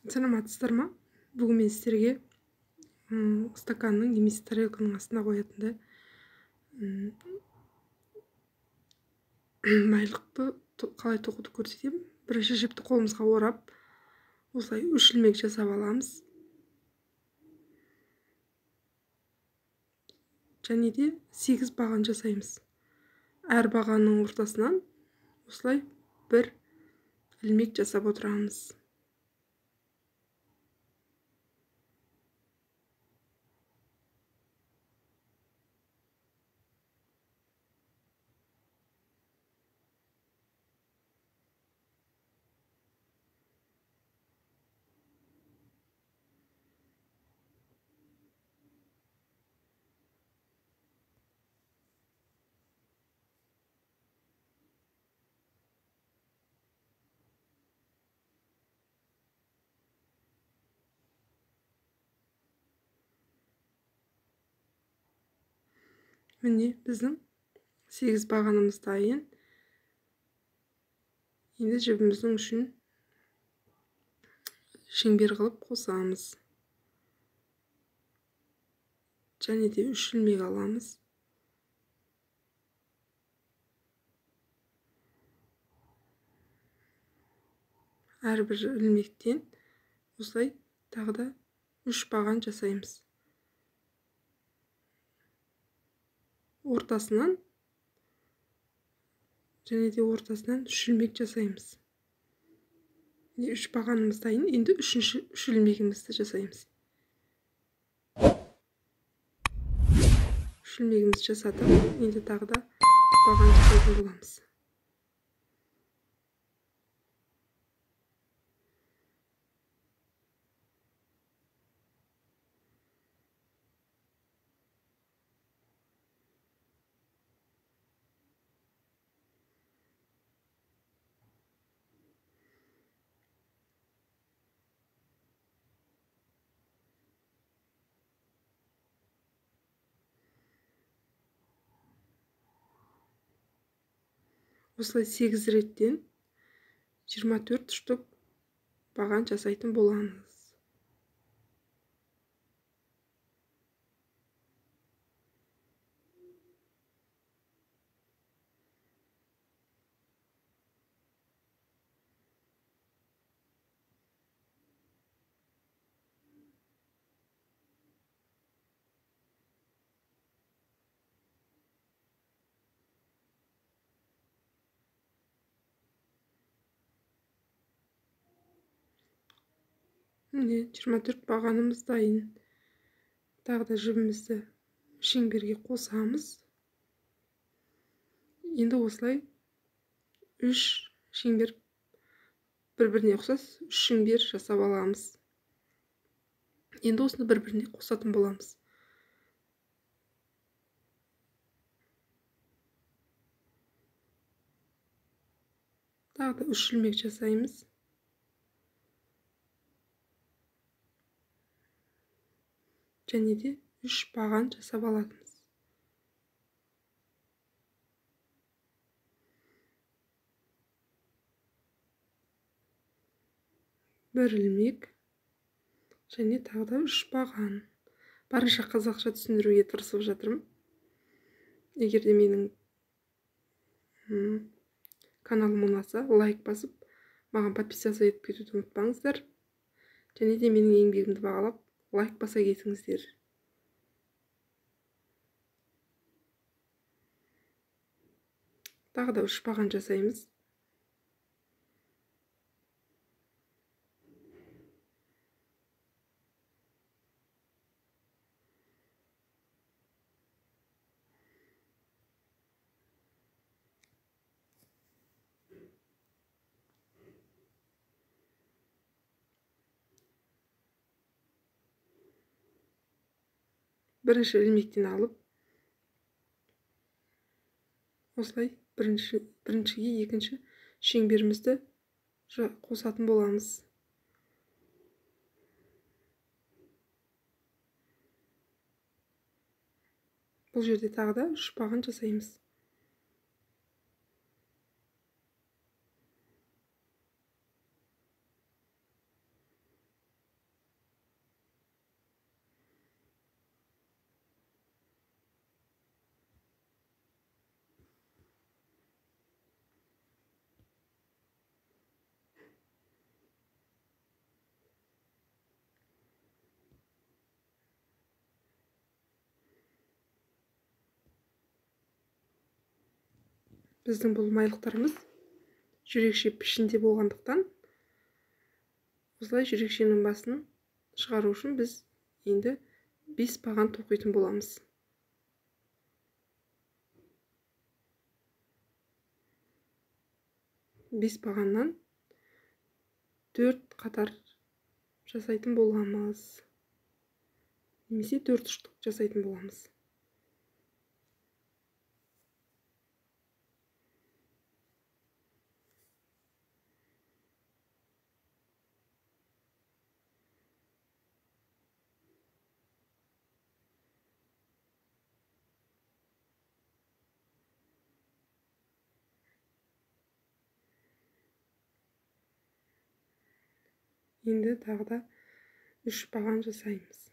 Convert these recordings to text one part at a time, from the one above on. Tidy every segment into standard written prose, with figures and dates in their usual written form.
Саламатсыздар ма? Бүгін мен сіздерге стаканның немесе тарелканың астына қоятындай майлықты қалай тоқуды көрсетемін. Бірінші жіпті қолымызға орап, осылай 3 ілмек жасап аламыз. Және де 8 баған жасаймыз. Әр бағанның ортасынан осылай 1 ілмек жасап отырамыз. Міне біздің 8 бағанымыз дайын. Енді жібіміздің үшін шеңбер қылып қосамыз. Және де 3 ілмек аламыз. Әрбір ілмектен осылай тағы да 3 баған жасаймыз. Ортасынан және де ортасынан 3 ілмек жасаймыз. 3 бағанымыз дайын. Енді 3 ілмегімізді жасаймыз. 3 ілмегімізді жасадық. Енді тағы да баған жасайтын боламыз. Осылай 8 реттен 24 штук баған жасайтын боламыз. Міне 24 бағанымыз дайын. Тағы да жібімізді шеңберге қосамыз. Енді осылай 3 шеңбер бір-біріне ұқсас 3 шеңбер жасап аламыз. Енді осыны бір-біріне қосатын боламыз. Тағы да 3 ілмек жасаймыз. Және де 3 баған жасап аламыз. Бір ілмек және тағы да 3 баған. Барынша қазақша түсіндіруге тырысып жатырмын. Егер де менің каналым ұнаса, лайк басып, маған подписаться етіп кетуді ұмытпаңыздар. Және де менің еңбегімді бағалап, лайк баса кетіңіздер. Тағы да 3 баған жасаймыз. Бірінші ілмектен алып, осылай біріншіге екінші шеңберімізді қосатын боламыз. Бұл жерде тағы да 3 баған жасаймыз. біздің бұл майлықтарымыз жүрекше пішінде болғандықтан осылай жүрекшенің басын шығару үшін біз енді 5 баған тоқитын боламыз. Бес бағаннан 4 қатар жасайтын боламыз. Немесе 4 ұштық жасайтын боламыз. Енді тағы да 3 баған жасаймыз.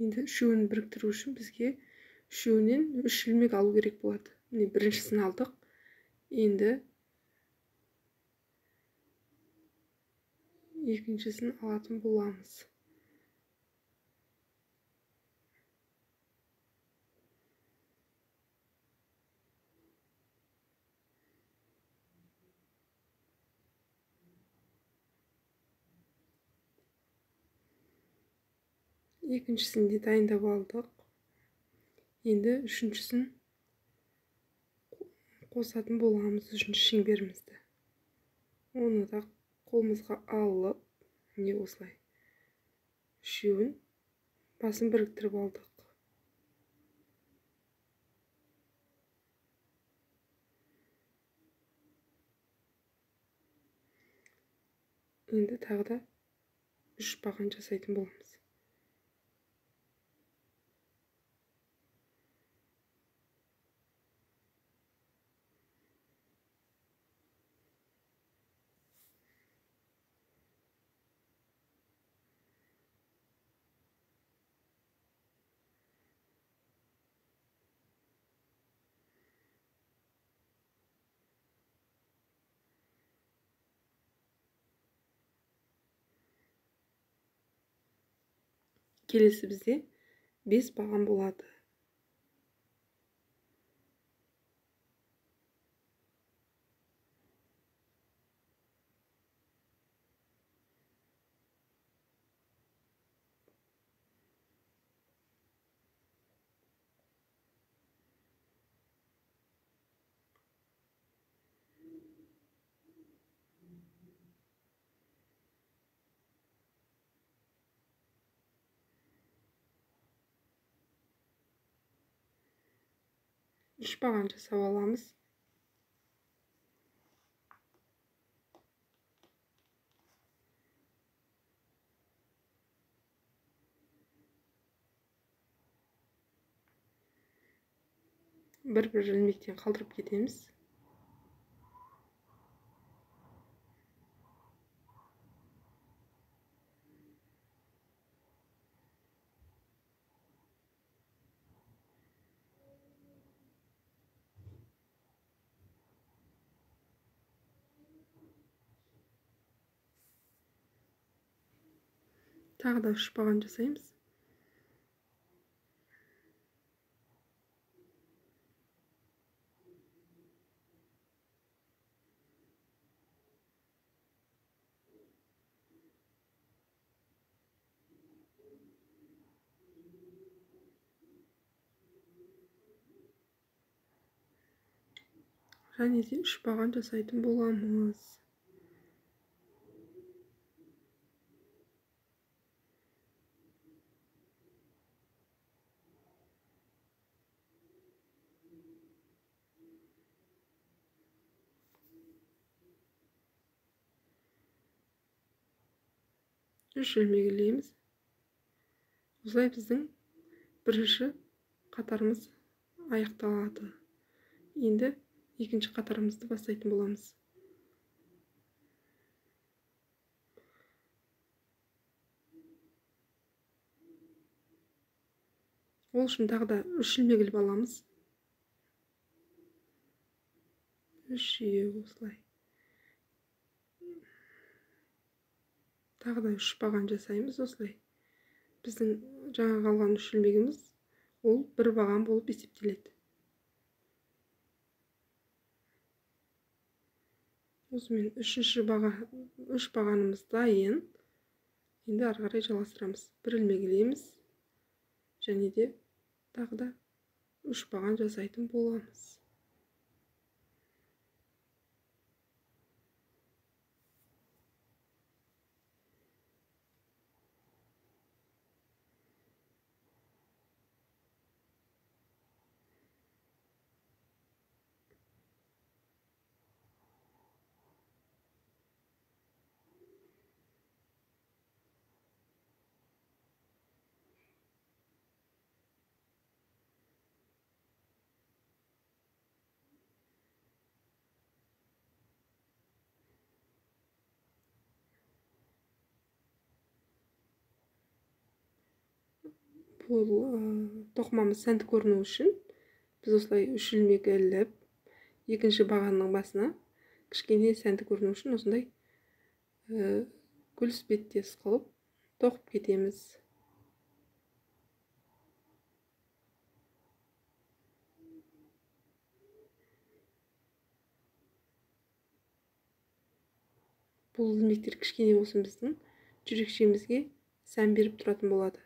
Енді үшеуін біріктіру үшін бізге үшеуінен 3 ilmek алу керек болады. Міне біріншісін алдық. Енді екіншісін алатын боламыз. Екіншісін де дайындап алдық. Енді үшіншісін қосатын боламыз, үшінші шеңберімізді. Оны да қолымызға алып, не осылай. Үшеуін басын біріктіріп алдық. Енді тағы да 3 баған жасайтын боламыз. Келесі бізде 5 баған болады. Үш баған жасап аламыз. Бір ilmekten қалдырып кетеміз. Тағы да 3 баған жасаймыз. Және де 3 баған жасайтын боламыз. Үш ilmek ілеміз. Осылай біздің бірінші қатарымыз аяқталады. Енді екінші қатарымызды бастайтын боламыз. Ол үшін тағы да 3 ilmek іліп аламыз. 3 жиек осылай. Тағы да 3 баған жасаймыз осылай. Біздің жаңа қалған 3 ilmegimiz ол 1 баған болып есептеледі. Осымен 3 бағанымыз дайын. Енді ары қарай жалғастырамыз. 1 ilmek ілеміз. Және де тағы да 3 баған жасайтын боламыз. Бұл тоқымамыз сәнді көріну үшін біз осылай 3 ilmek іліп, екінші бағанның басына кішкене сәнді көріну үшін осындай гүл іспеттес қылып тоқып кетеміз. Бұл ilmектер кішкене болсын біздің жүрекшемізге сән беріп тұратын болады.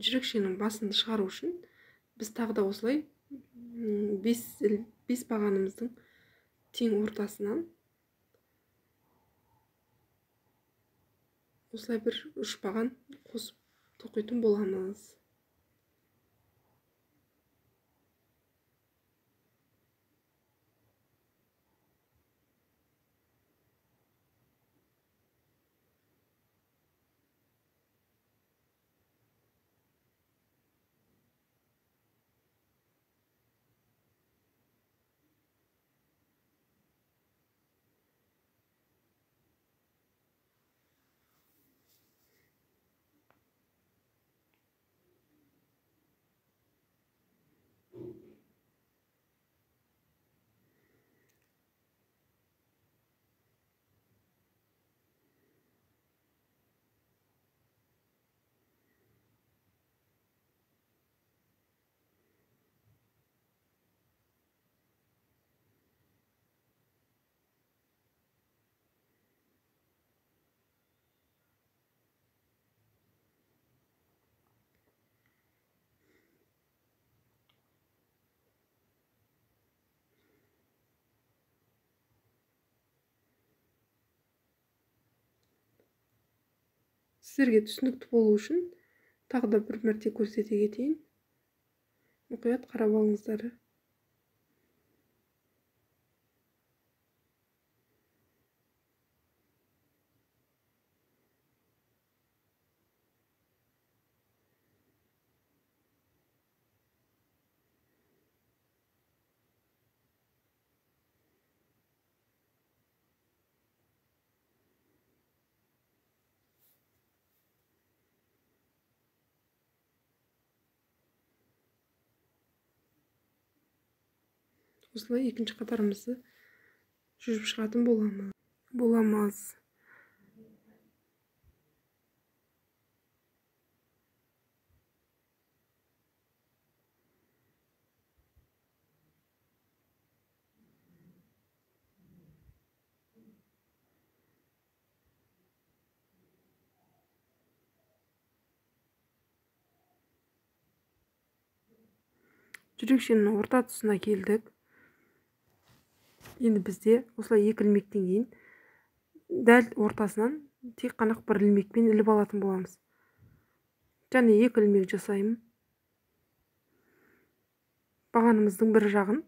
Жүрекшенің басын шығару үшін біз тағы да осылай 5 бағанымыздың тең ортасынан осылай бір 3 баған қосып тоқитын боламыз. Сіздерге түсінікті болу үшін тағы да бір мәрте көрсете кетейін. Мұқият қарап алыңыздар. Осылай екінші қатарымызды жүріп шығатын боламыз. Жүрекшенің орта тұсына келдік. Енді бізде осылай 2 ilmектен кейін дәл ортасынан тек қана 1 ilmekпен іліп алатын боламыз. Және 2 ilmek жасаймын. Бағанымыздың бір жағын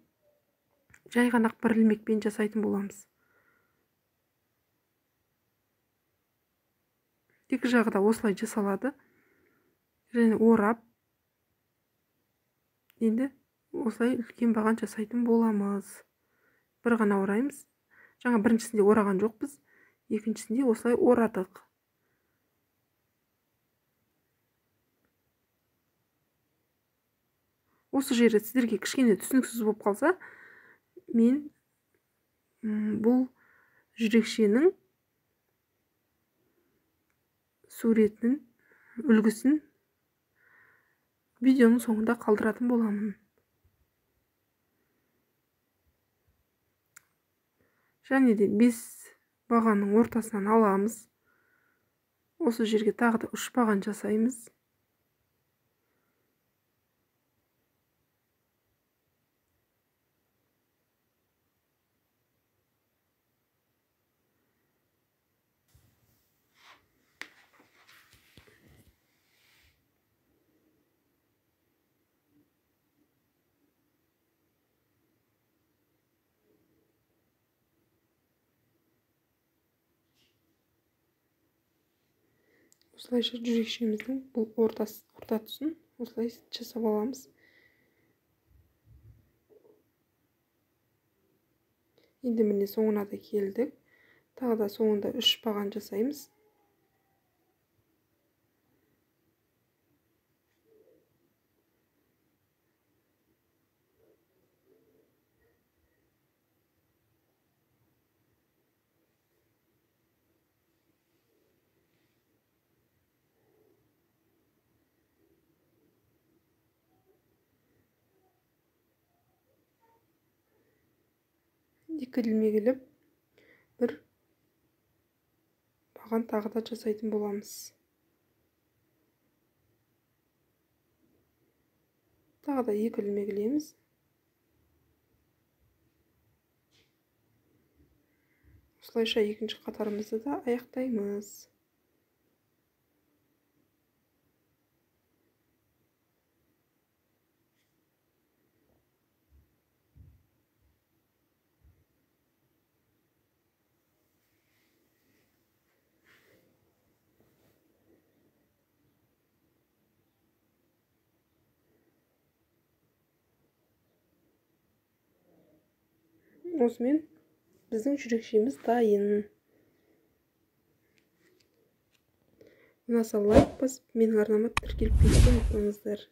жай ғана 1 ilmekпен жасайтын боламыз. Екі жағы да осылай жасалады. Және орап, енді осылай үлкен баған жасайтын боламыз. Бір ғана ораймыз. Жаңа біріншісінде ораған жоқпыз, екіншісінде осылай орадық. Осы жері сіздерге кішкене түсініксіз болып қалса, мен бұл жүрекшенің суретінің үлгісін видеоның соңында қалдыратын боламын. Және де 5 бағанның ортасынан аламыз. Осы жерге тағы да 3 баған жасаймыз. Осылайша жүрекшеміздің бұл орта тұсын осылай жасап аламыз. Енді міне соңына да келдік. Тағы да соңында 3 баған жасаймыз. Екі ілмегіліп бір баған тағы да жасайтын боламыз. Тағы да екі ілмегілейміз. Осылайша екінші қатарымызды да аяқтаймыз. Осымен біздің жүрекшеміз дайын. Ұнаса лайк басып, менің арнама тіркеліп кетуді ұмытпаңыздар.